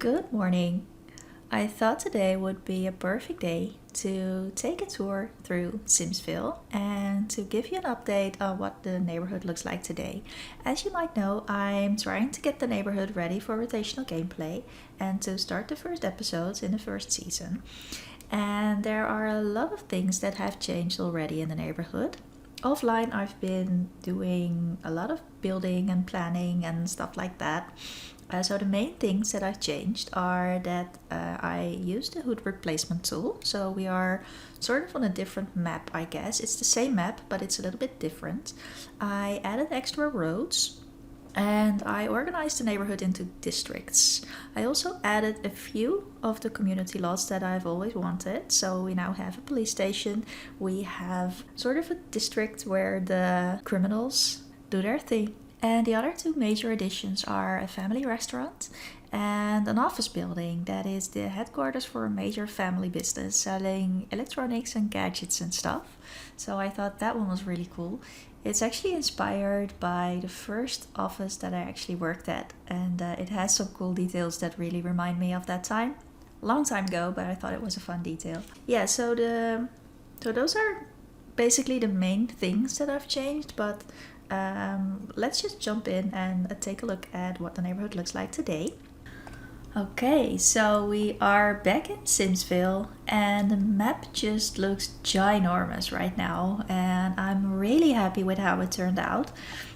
Good morning. I thought today would be a perfect day to take a tour through SimsVille and to give you an update on what the neighborhood looks like today. As you might know, I'm trying to get the neighborhood ready for rotational gameplay and to start the first episodes in the first season. And there are a lot of things that have changed already in the neighborhood. Offline, I've been doing a lot of building and planning and stuff like that. So the main things that I've changed are that I use the hood replacement tool. So we are sort of on a different map, I guess. It's the same map, but it's a little bit different. I added extra roads and I organized the neighborhood into districts. I also added a few of the community lots that I've always wanted. So we now have a police station. We have sort of a district where the criminals do their thing. And the other two major additions are a family restaurant and an office building that is the headquarters for a major family business selling electronics and gadgets and stuff. So I thought that one was really cool. It's actually inspired by the first office that I actually worked at, and it has some cool details that really remind me of that time. Long time ago, but I thought it was a fun detail. Yeah, so those are basically the main things that I've changed, but let's just jump in and take a look at what the neighborhood looks like today. Okay, so we are back in SimsVille and the map just looks ginormous right now, and I'm really happy with how it turned out.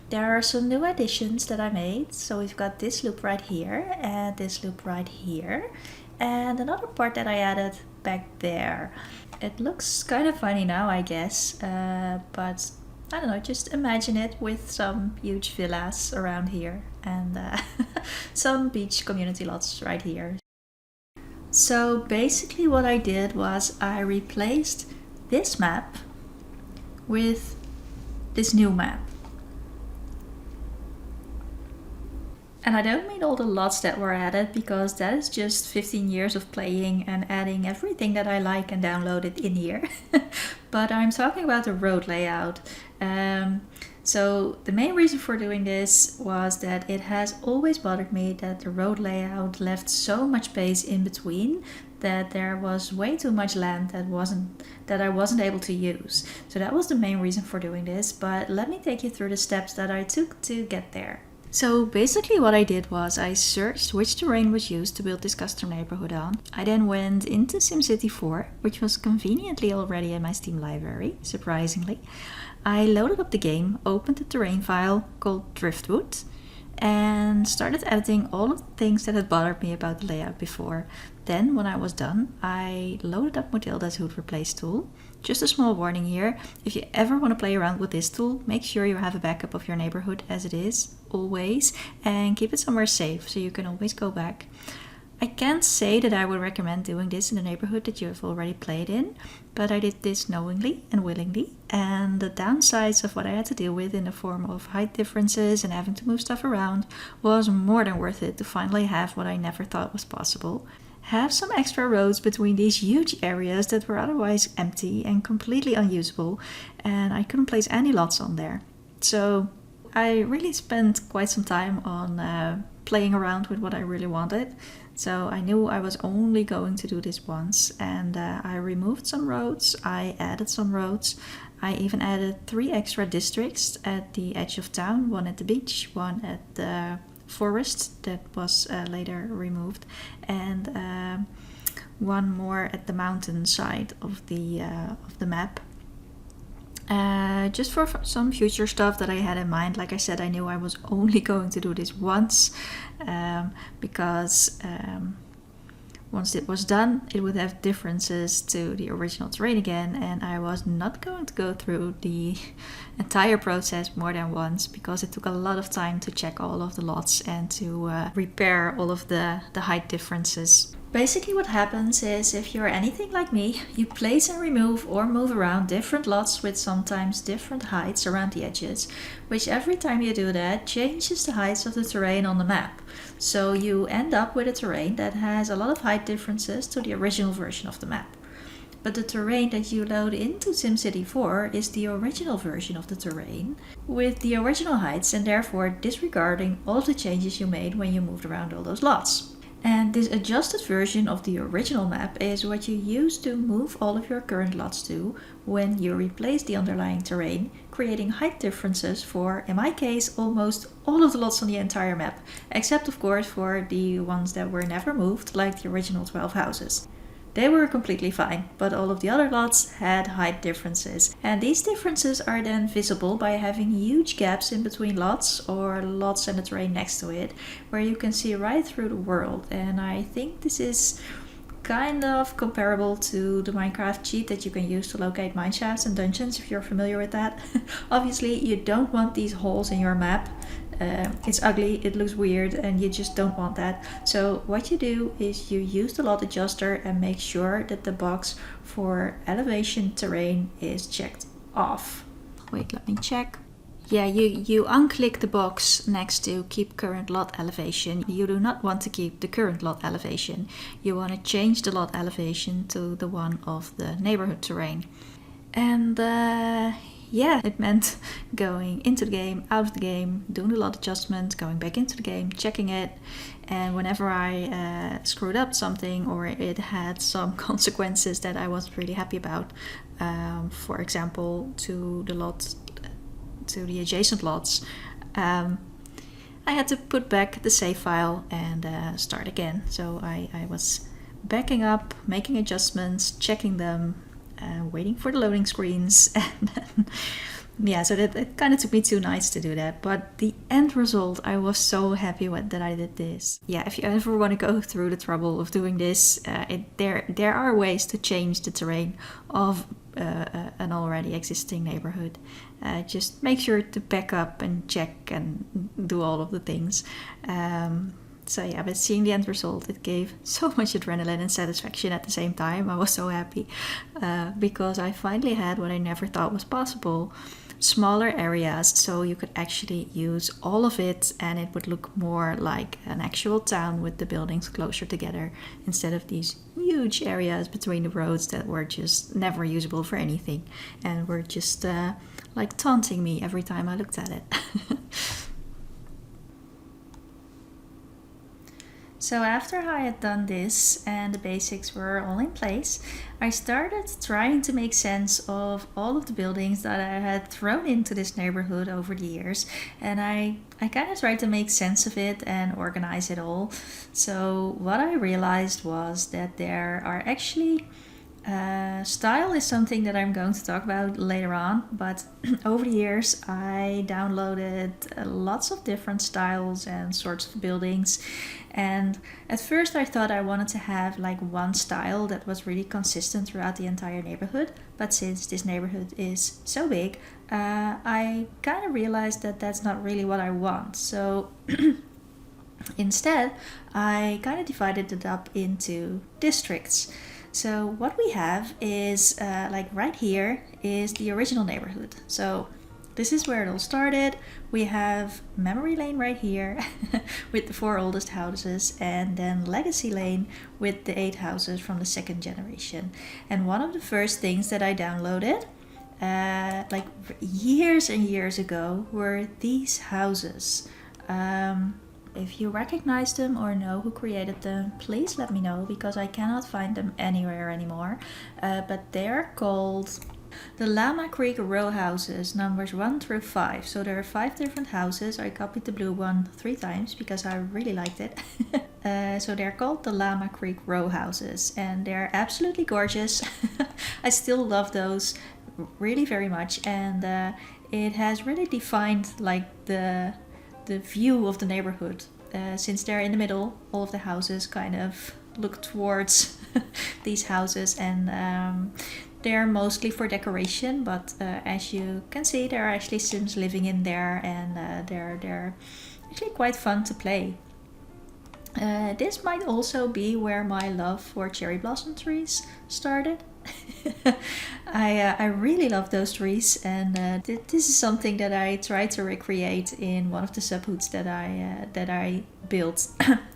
There are some new additions that I made. So we've got this loop right here and this loop right here, and another part that I added back there. It looks kind of funny now, I guess, but I don't know, just imagine it with some huge villas around here and some beach community lots right here. So basically what I did was I replaced this map with this new map. And I don't mean all the lots that were added, because that is just 15 years of playing and adding everything that I like and downloaded in here. But I'm talking about the road layout. So the main reason for doing this was that it has always bothered me that the road layout left so much space in between that there was way too much land that I wasn't able to use. So that was the main reason for doing this, but let me take you through the steps that I took to get there. So basically what I did was I searched which terrain was used to build this custom neighborhood on. I then went into SimCity 4, which was conveniently already in my Steam library, surprisingly. I loaded up the game, opened the terrain file called Driftwood, and started editing all of the things that had bothered me about the layout before. Then, when I was done, I loaded up Matilda's Hood Replace tool. Just a small warning here, if you ever want to play around with this tool, make sure you have a backup of your neighborhood as it is, always, and keep it somewhere safe so you can always go back. I can't say that I would recommend doing this in a neighborhood that you have already played in, but I did this knowingly and willingly, and the downsides of what I had to deal with in the form of height differences and having to move stuff around was more than worth it to finally have what I never thought was possible. Have some extra roads between these huge areas that were otherwise empty and completely unusable, and I couldn't place any lots on there. So I really spent quite some time on playing around with what I really wanted. So I knew I was only going to do this once, and I removed some roads, I added some roads, I even added 3 extra districts at the edge of town, one at the beach, one at the forest that was later removed, and one more at the mountain side of the map. Just for some future stuff that I had in mind. Like I said, I knew I was only going to do this once, because once it was done, it would have differences to the original terrain again, and I was not going to go through the entire process more than once, because it took a lot of time to check all of the lots and to repair all of the height differences. Basically what happens is, if you're anything like me, you place and remove or move around different lots with sometimes different heights around the edges, which every time you do that changes the heights of the terrain on the map. So you end up with a terrain that has a lot of height differences to the original version of the map. But the terrain that you load into SimCity 4 is the original version of the terrain with the original heights, and therefore disregarding all the changes you made when you moved around all those lots. And this adjusted version of the original map is what you use to move all of your current lots to when you replace the underlying terrain, creating height differences for, in my case, almost all of the lots on the entire map, except of course for the ones that were never moved, like the original 12 houses. They were completely fine, but all of the other lots had height differences. And these differences are then visible by having huge gaps in between lots or lots and the terrain next to it, where you can see right through the world. And I think this is kind of comparable to the Minecraft cheat that you can use to locate mineshafts and dungeons, if you're familiar with that. Obviously, you don't want these holes in your map. It's ugly, it looks weird, and you just don't want that. So what you do is you use the lot adjuster and make sure that the box for elevation terrain is checked off. Wait, let me check. Yeah, you unclick the box next to keep current lot elevation. You do not want to keep the current lot elevation. You want to change the lot elevation to the one of the neighborhood terrain. And yeah, it meant going into the game, out of the game, doing the lot adjustment, going back into the game, checking it. And whenever I screwed up something or it had some consequences that I wasn't really happy about, for example, to the adjacent lots, I had to put back the save file and start again. So I was backing up, making adjustments, checking them, waiting for the loading screens, and then, yeah, so that it kind of took me 2 nights to do that. But the end result, I was so happy that I did this. Yeah, if you ever want to go through the trouble of doing this, there are ways to change the terrain of an already existing neighborhood. Just make sure to back up and check and do all of the things. So yeah, but seeing the end result, it gave so much adrenaline and satisfaction at the same time. I was so happy because I finally had what I never thought was possible. Smaller areas, so you could actually use all of it and it would look more like an actual town with the buildings closer together instead of these huge areas between the roads that were just never usable for anything and were just like taunting me every time I looked at it. So after I had done this and the basics were all in place, I started trying to make sense of all of the buildings that I had thrown into this neighborhood over the years. And I kind of tried to make sense of it and organize it all. So what I realized was that there are actually... style is something that I'm going to talk about later on, but over the years I downloaded lots of different styles and sorts of buildings, and at first I thought I wanted to have like one style that was really consistent throughout the entire neighborhood, but since this neighborhood is so big, I kind of realized that that's not really what I want. So instead I kind of divided it up into districts. So what we have is, like right here, is the original neighborhood. So this is where it all started. We have Memory Lane right here with the 4 oldest houses, and then Legacy Lane with the 8 houses from the 2nd generation. And one of the first things that I downloaded, like years and years ago, were these houses. If you recognize them or know who created them, please let me know because I cannot find them anywhere anymore. But they're called the Llama Creek row houses, numbers 1 through 5. So there are 5 different houses. I copied the blue one 3 times because I really liked it. So they're called the Llama Creek row houses and they're absolutely gorgeous. I still love those really very much, and it has really defined like the view of the neighborhood. Since they're in the middle, all of the houses kind of look towards these houses, and they're mostly for decoration, but as you can see, there are actually Sims living in there, and they're actually quite fun to play. This might also be where my love for cherry blossom trees started. I really love those trees, and this is something that I tried to recreate in one of the subhoods that I built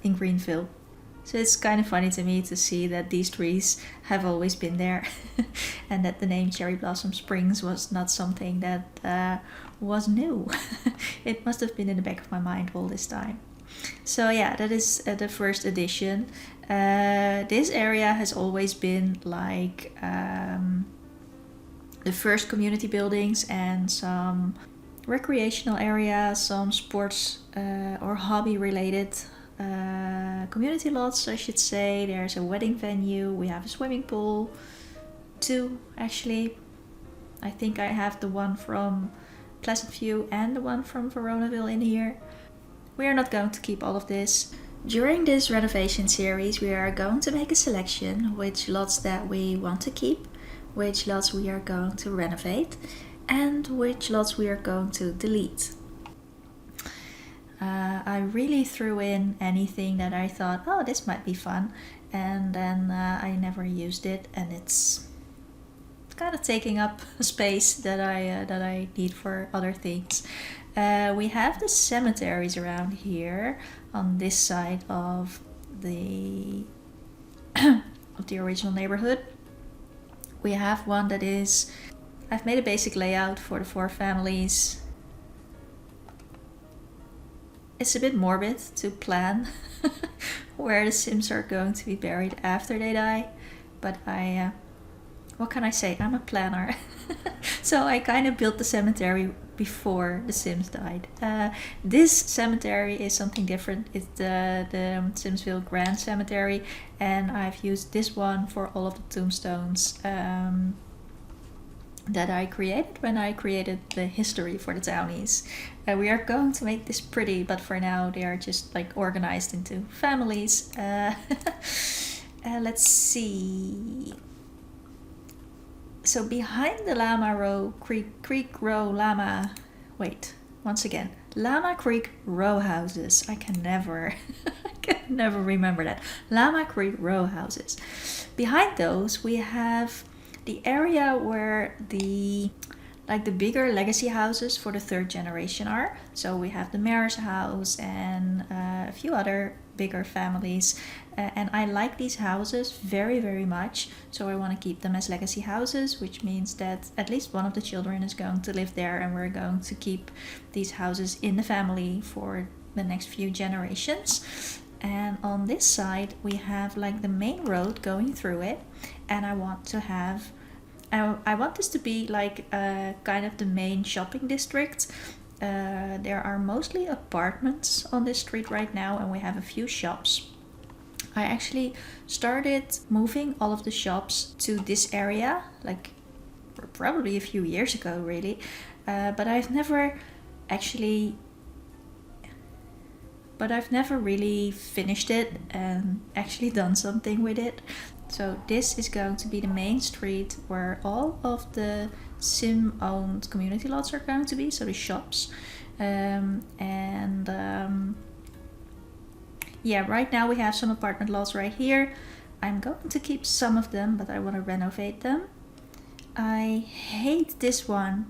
in Greenville. So it's kind of funny to me to see that these trees have always been there and that the name Cherry Blossom Springs was not something that was new. It must have been in the back of my mind all this time. So yeah, that is the first edition. This area has always been like the first community buildings and some recreational areas, some sports or hobby related community lots, I should say. There's a wedding venue, we have a swimming pool, 2 actually. I think I have the one from Pleasant View and the one from Veronaville in here. We are not going to keep all of this. During this renovation series, we are going to make a selection which lots that we want to keep, which lots we are going to renovate, and which lots we are going to delete. I really threw in anything that I thought, oh, this might be fun, and then I never used it, and it's kind of taking up a space that I need for other things. We have the cemeteries around here on this side of the of the original neighborhood. We have one that is, I've made a basic layout for the 4 families. It's a bit morbid to plan where the Sims are going to be buried after they die, but what can I say? I'm a planner. So I kind of built the cemetery before the Sims died. This cemetery is something different. It's the SimsVille Grand Cemetery, and I've used this one for all of the tombstones that I created when I created the history for the townies. We are going to make this pretty, but for now they are just like organized into families. Let's see. So behind the Lama Row Creek Row Lama, wait, once again, Lama Creek row houses. I can never remember that. Lama Creek row houses. Behind those we have the area where the bigger legacy houses for the 3rd generation are. So we have the mayor's house and a few other bigger families. And I like these houses very, very much. So I want to keep them as legacy houses, which means that at least one of the children is going to live there, and we're going to keep these houses in the family for the next few generations. And on this side we have like the main road going through it, and I want this to be like kind of the main shopping district. There are mostly apartments on this street right now, and we have a few shops. I actually started moving all of the shops to this area like probably a few years ago, really, but I've never really finished it and actually done something with it. So this is going to be the main street where all of the Sim owned community lots are going to be, so the shops. Yeah, right now we have some apartment lots right here. I'm going to keep some of them, but I want to renovate them. I hate this one.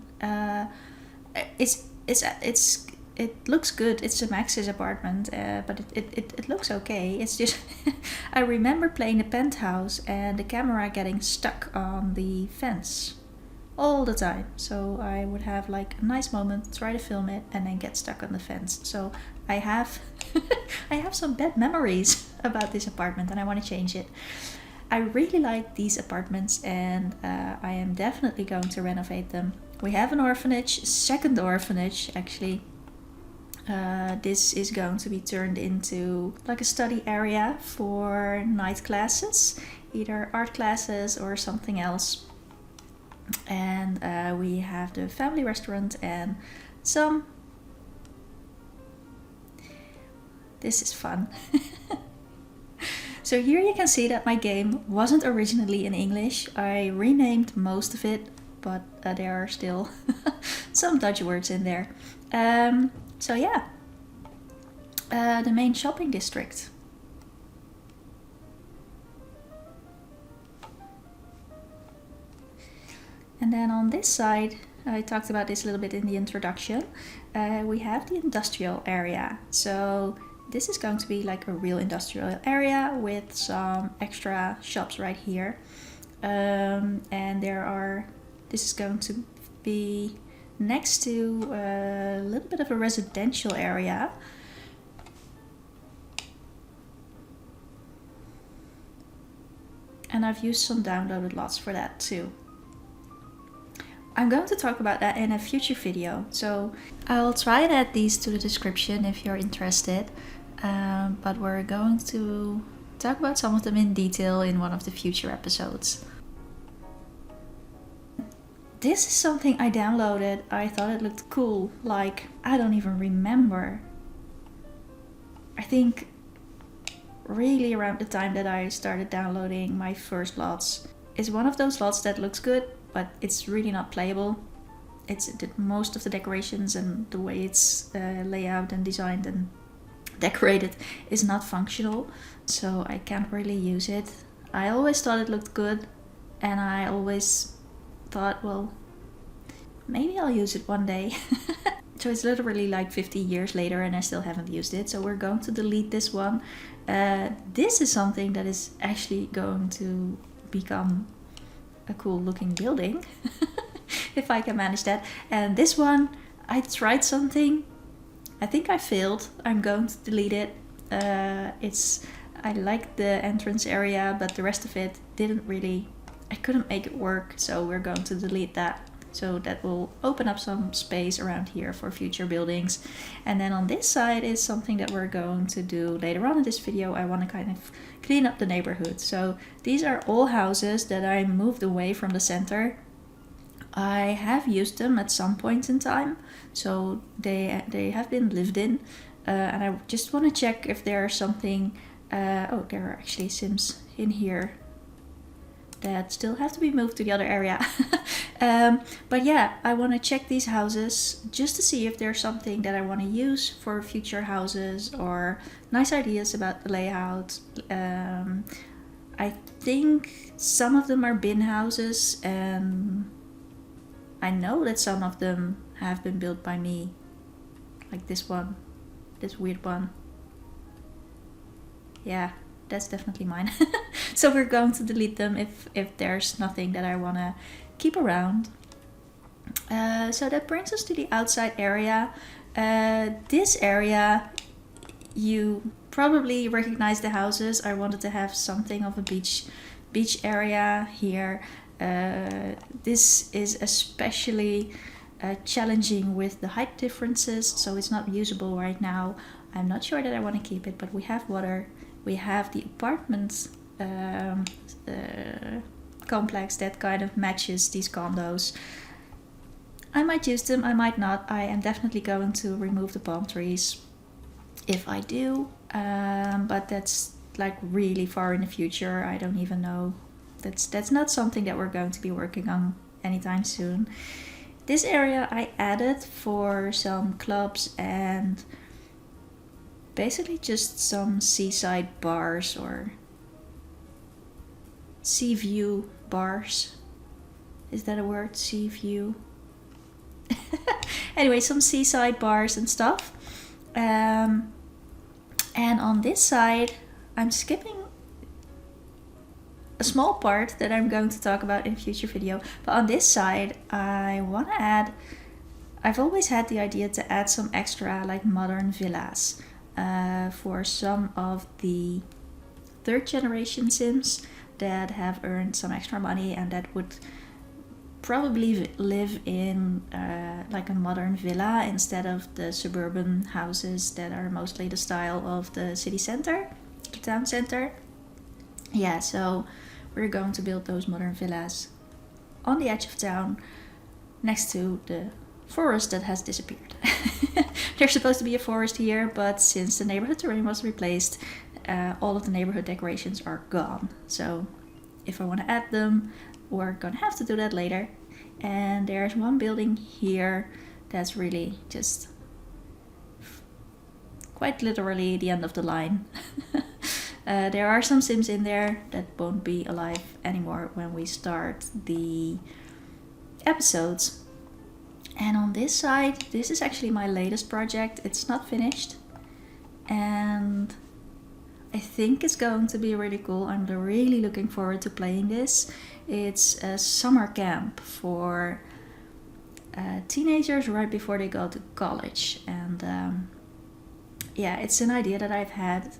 It looks good. It's a Max's apartment, but it looks okay. It's just I remember playing the penthouse and the camera getting stuck on the fence all the time. So I would have like a nice moment, try to film it, and then get stuck on the fence. So I have I have some bad memories about this apartment, and I want to change it. I really like these apartments, and I am definitely going to renovate them. We have an orphanage, second orphanage actually. This is going to be turned into like a study area for night classes, either art classes or something else. And we have the family restaurant and some... This is fun. So here you can see that my game wasn't originally in English. I renamed most of it, but there are still some Dutch words in there. So yeah, the main shopping district. And then on this side, I talked about this a little bit in the introduction, we have the industrial area. So this is going to be like a real industrial area with some extra shops right here. And this is going to be next to a little bit of a residential area. And I've used some downloaded lots for that too. I'm going to talk about that in a future video, so I'll try and add these to the description if you're interested. But we're going to talk about some of them in detail in one of the future episodes. This is something I downloaded. I thought it looked cool. Like, I don't even remember. I think really around the time that I started downloading my first lots. It's one of those lots that looks good, but it's really not playable. Most of the decorations and the way it's laid out and designed and decorated is not functional, so I can't really use it. I always thought it looked good, and I always thought, well, maybe I'll use it one day. So it's literally like 50 years later and I still haven't used it, so we're going to delete this one. This is something that is actually going to become a cool looking building if I can manage that. And this one, I tried something. I think I failed. I'm going to delete it. I liked the entrance area, but the rest of it I couldn't make it work, so we're going to delete that. So that will open up some space around here for future buildings. And then on this side is something that we're going to do later on in this video. I want to kind of clean up the neighborhood. So these are all houses that I moved away from the center. I have used them at some point in time, so they have been lived in. And I just want to check if there's something... oh, there are actually Sims in here that still have to be moved to the other area. But yeah, I want to check these houses just to see if there's something that I want to use for future houses or nice ideas about the layout. I think some of them are bin houses, and I know that some of them have been built by me. Like this one, this weird one. Yeah, that's definitely mine. So we're going to delete them if there's nothing that I want to keep around. So that brings us to the outside area. This area, you probably recognize the houses. I wanted to have something of a beach area here. This is especially challenging with the height differences, so it's not usable right now. I'm not sure that I want to keep it, but we have water. We have the apartment complex that kind of matches these condos. I might use them, I might not. I am definitely going to remove the palm trees if I do, but that's like really far in the future. I don't even know. That's not something that we're going to be working on anytime soon. This area I added for some clubs and basically just some seaside bars or sea view bars. Is that a word? Sea view? Anyway, some seaside bars and stuff. And on this side, I'm skipping a small part that I'm going to talk about in a future video. But on this side, I want to add... I've always had the idea to add some extra like modern villas for some of the third generation Sims that have earned some extra money and that would probably live in like a modern villa instead of the suburban houses that are mostly the style of the city center, the town center. Yeah, so we're going to build those modern villas on the edge of town next to the forest that has disappeared. There's supposed to be a forest here, but since the neighborhood terrain was replaced, all of the neighborhood decorations are gone. So if I want to add them, we're gonna have to do that later. And there's one building here that's really just quite literally the end of the line. There are some Sims in there that won't be alive anymore when we start the episodes. And on this side, this is actually my latest project. It's not finished. And I think it's going to be really cool. I'm really looking forward to playing this. It's a summer camp for teenagers right before they go to college. And yeah, it's an idea that I've had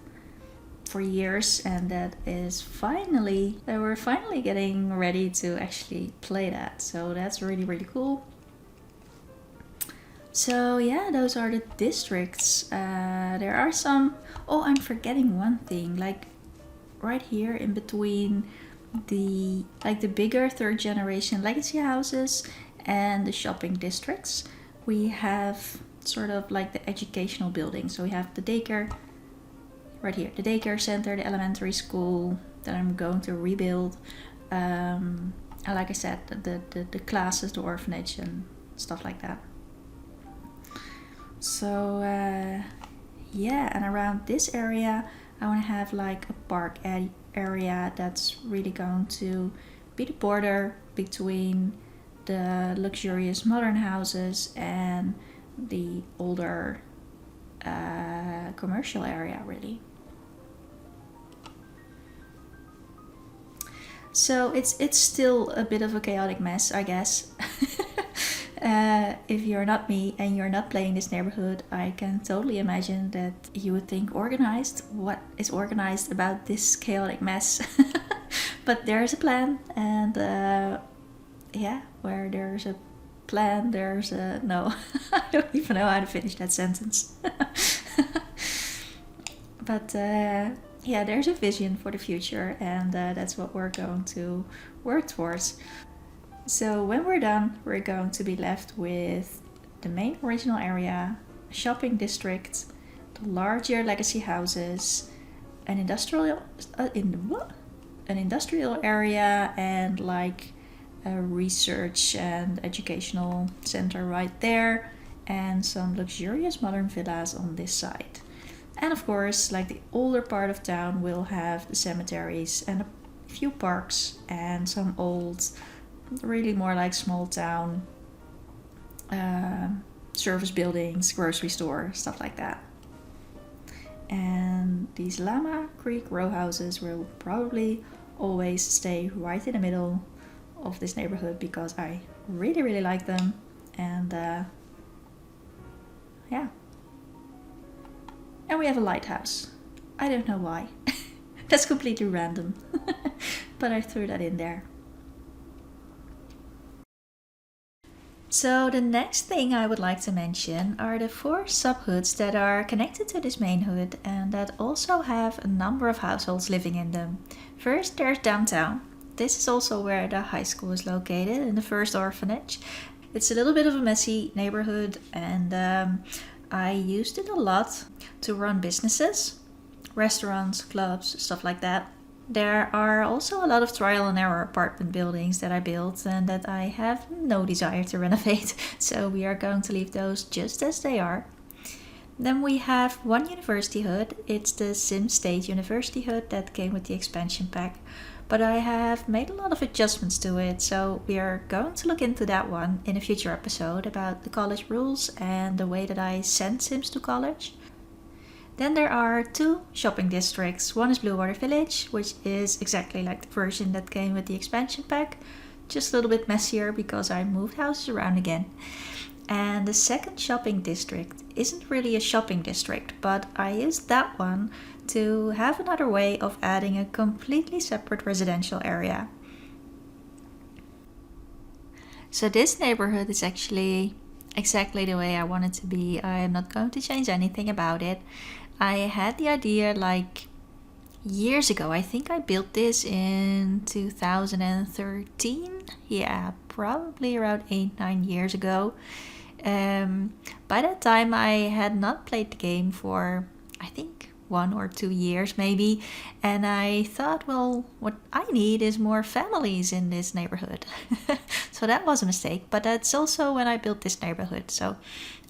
for years, and that is finally, we're finally getting ready to actually play that. So that's really, really cool. So yeah, those are the districts. There are some, oh, I'm forgetting one thing, like right here in between the bigger third generation legacy houses and the shopping districts, we have sort of like the educational buildings. So we have the daycare right here, the daycare center, the elementary school that I'm going to rebuild, and like I said, the classes, the orphanage and stuff like that. So yeah, and around this area I want to have like a park area that's really going to be the border between the luxurious modern houses and the older commercial area, really. So it's still a bit of a chaotic mess, I guess. If you're not me and you're not playing this neighborhood, I can totally imagine that you would think organized. What is organized about this chaotic mess? But there's a plan, and yeah, where there's a plan, there's a no. I don't even know how to finish that sentence. But yeah, there's a vision for the future, and that's what we're going to work towards. So when we're done, we're going to be left with the main original area, a shopping district, the larger legacy houses, an industrial an industrial area, and like a research and educational center right there, and some luxurious modern villas on this side. And of course, like the older part of town will have the cemeteries and a few parks and some old, really more like small town service buildings, grocery store, stuff like that. And these Lama Creek row houses will probably always stay right in the middle of this neighborhood because I really, really like them. And yeah. And we have a lighthouse. I don't know why. That's completely random. But I threw that in there. So the next thing I would like to mention are the 4 subhoods that are connected to this main hood and that also have a number of households living in them. First, there's downtown. This is also where the high school is located and the first orphanage. It's a little bit of a messy neighborhood, and I used it a lot to run businesses, restaurants, clubs, stuff like that. There are also a lot of trial and error apartment buildings that I built and that I have no desire to renovate, so we are going to leave those just as they are. Then we have one university hood. It's the Sim State University hood that came with the expansion pack, but I have made a lot of adjustments to it, so we are going to look into that one in a future episode about the college rules and the way that I send Sims to college. Then there are 2 shopping districts. One is Bluewater Village, which is exactly like the version that came with the expansion pack, just a little bit messier because I moved houses around again. And the second shopping district isn't really a shopping district, but I used that one to have another way of adding a completely separate residential area. So this neighborhood is actually exactly the way I want it to be. I am not going to change anything about it. I had the idea like years ago. I think I built this in 2013. Yeah, probably around 8-9 years ago. By that time I had not played the game for, I think, 1 or 2 years maybe, and I thought, well, what I need is more families in this neighborhood. So that was a mistake, but that's also when I built this neighborhood, so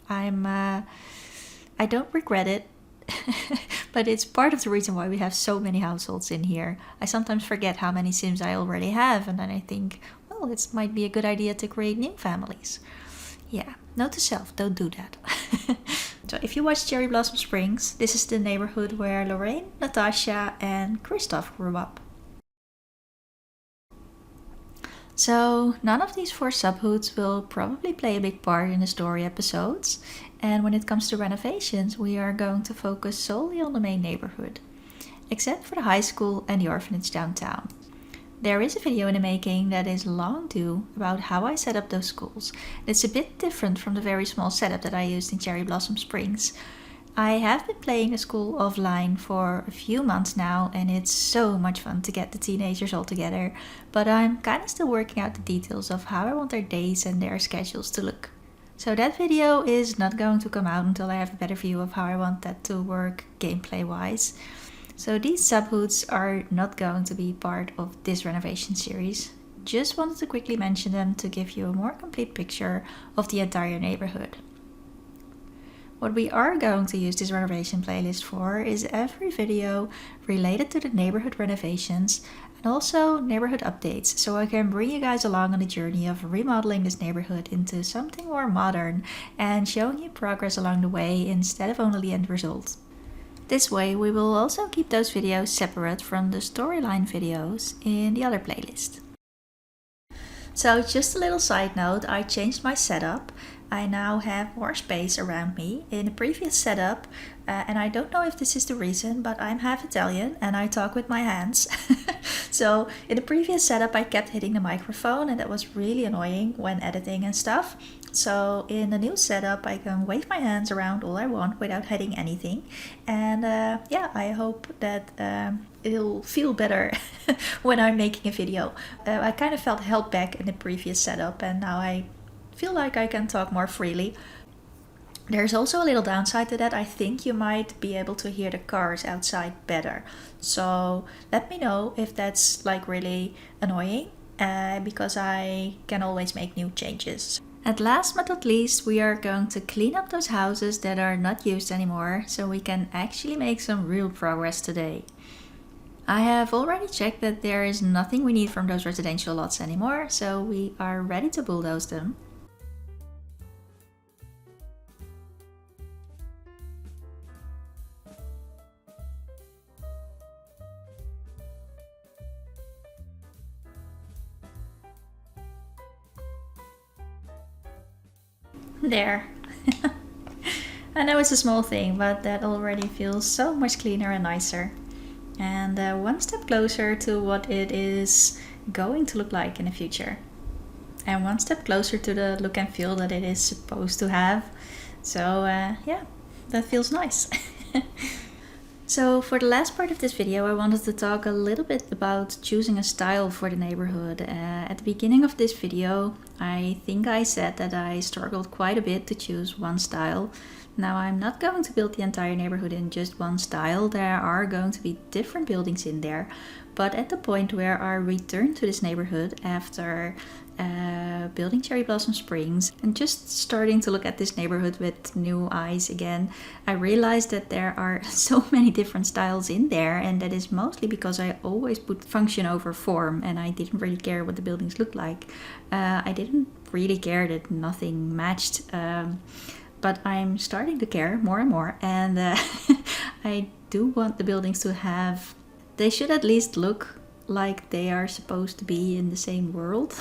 I don't regret it. But it's part of the reason why we have so many households in here. I sometimes forget how many Sims I already have, and then I think, well, it might be a good idea to create new families. Yeah, note to self, don't do that. So if you watch Cherry Blossom Springs, this is the neighborhood where Lorraine, Natasha and Christoph grew up. So none of these 4 subhoods will probably play a big part in the story episodes, and when it comes to renovations, we are going to focus solely on the main neighborhood. except for the high school and the orphanage downtown. There is a video in the making that is long due about how I set up those schools. It's a bit different from the very small setup that I used in Cherry Blossom Springs. I have been playing the school offline for a few months now, and it's so much fun to get the teenagers all together, but I'm kind of still working out the details of how I want their days and their schedules to look. So that video is not going to come out until I have a better view of how I want that to work gameplay wise. So these subhoods are not going to be part of this renovation series. Just wanted to quickly mention them to give you a more complete picture of the entire neighborhood. What we are going to use this renovation playlist for is every video related to the neighborhood renovations and also neighborhood updates, so I can bring you guys along on the journey of remodeling this neighborhood into something more modern and showing you progress along the way instead of only the end result. This way we will also keep those videos separate from the storyline videos in the other playlist. So just a little side note, I changed my setup. I now have more space around me. In the previous setup, and I don't know if this is the reason, but I'm half Italian and I talk with my hands. So in the previous setup I kept hitting the microphone and that was really annoying when editing and stuff. So in the new setup I can wave my hands around all I want without hitting anything. And yeah, I hope that it'll feel better when I'm making a video. I kind of felt held back in the previous setup and now I feel like I can talk more freely. There's also a little downside to that. I think you might be able to hear the cars outside better. So let me know if that's like really annoying, because I can always make new changes. At last but not least, we are going to clean up those houses that are not used anymore, so we can actually make some real progress today. I have already checked that there is nothing we need from those residential lots anymore, so we are ready to bulldoze them. There. I know it's a small thing, but that already feels so much cleaner and nicer. And one step closer to what it is going to look like in the future. And one step closer to the look and feel that it is supposed to have. So yeah, that feels nice. So for the last part of this video, I wanted to talk a little bit about choosing a style for the neighborhood. At the beginning of this video, I think I said that I struggled quite a bit to choose one style. Now I'm not going to build the entire neighborhood in just one style. There are going to be different buildings in there. But at the point where I returned to this neighborhood after building Cherry Blossom Springs and just starting to look at this neighborhood with new eyes again, I realized that there are so many different styles in there, and that is mostly because I always put function over form and I didn't really care what the buildings looked like. I didn't really care that nothing matched, but I'm starting to care more and more, and I do want the buildings to have, they should at least look like they are supposed to be in the same world.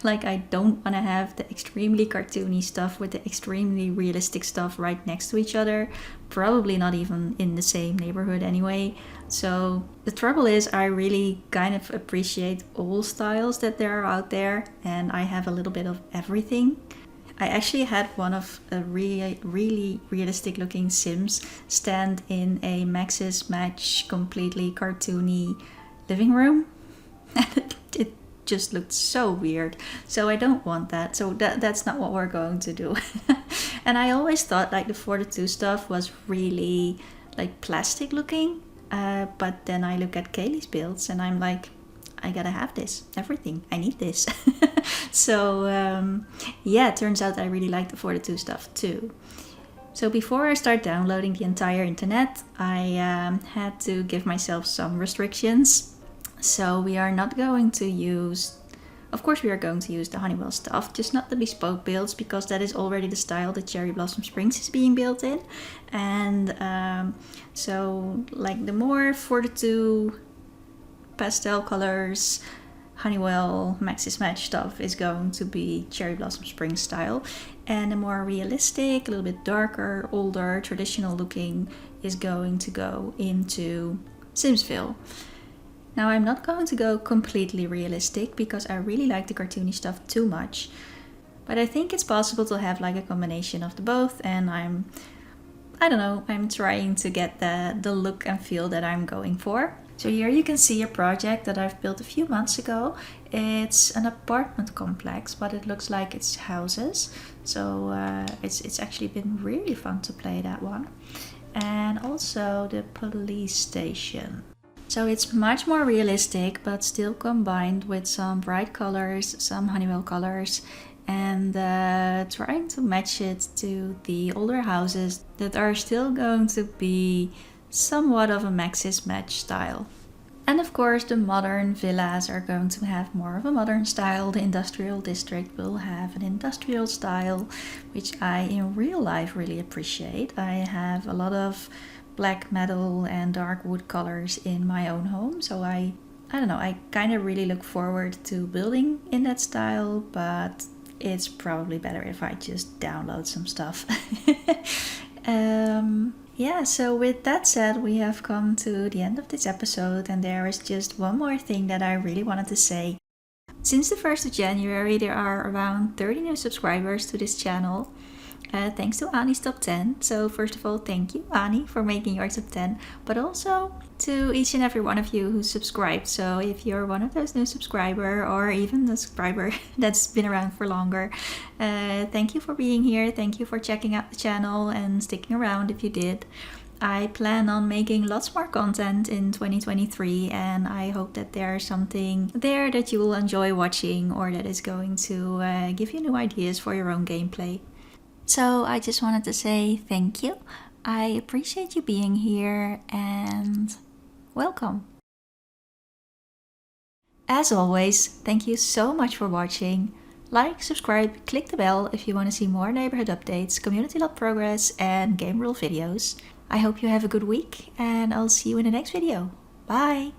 Like I don't want to have the extremely cartoony stuff with the extremely realistic stuff right next to each other. Probably not even in the same neighborhood anyway. So the trouble is I really kind of appreciate all styles that there are out there, and I have a little bit of everything. I actually had one of a really realistic looking Sims stand in a Maxis Match completely cartoony living room. It just looked so weird, so I don't want that. So that's not what we're going to do. And I always thought like the 4:2 stuff was really like plastic looking, but then I look at Kaylee's builds and I'm like, I gotta have this, everything, I need this. So yeah, it turns out I really like the 4:2 stuff too. So before I start downloading the entire internet, I had to give myself some restrictions. So we are not going to use, of course we are going to use the Honeywell stuff, just not the bespoke builds, because that is already the style that Cherry Blossom Springs is being built in. And so like the more 4:2 pastel colors, Honeywell Maxis Match stuff is going to be Cherry Blossom Springs style, and the more realistic, a little bit darker, older, traditional looking is going to go into SimsVille. Now I'm not going to go completely realistic because I really like the cartoony stuff too much. But I think it's possible to have like a combination of the both, and I don't know, I'm trying to get the look and feel that I'm going for. So here you can see a project that I've built a few months ago. It's an apartment complex, but it looks like it's houses. So it's actually been really fun to play that one. And also the police station. So it's much more realistic, but still combined with some bright colors, some Honeywell colors, and trying to match it to the older houses that are still going to be somewhat of a Maxis match style. And of course the modern villas are going to have more of a modern style. The industrial district will have an industrial style, which I in real life really appreciate. I have a lot of black metal and dark wood colors in my own home, so I don't know, I kind of really look forward to building in that style, but it's probably better if I just download some stuff. Yeah, so with that said, we have come to the end of this episode, and there is just one more thing that I really wanted to say. Since the 1st of January, there are around 30 new subscribers to this channel. Thanks to Annie's top 10. So first of all, thank you, Annie, for making your top 10, but also to each and every one of you who subscribed. So if you're one of those new subscriber, or even the subscriber that's been around for longer, thank you for being here. Thank you for checking out the channel and sticking around if you did. I plan on making lots more content in 2023, and I hope that there's something there that you will enjoy watching, or that is going to give you new ideas for your own gameplay. So I just wanted to say thank you. I appreciate you being here, and welcome. As always, thank you so much for watching. Like, subscribe, click the bell if you want to see more neighborhood updates, community log progress, and game rule videos. I hope you have a good week, and I'll see you in the next video. Bye!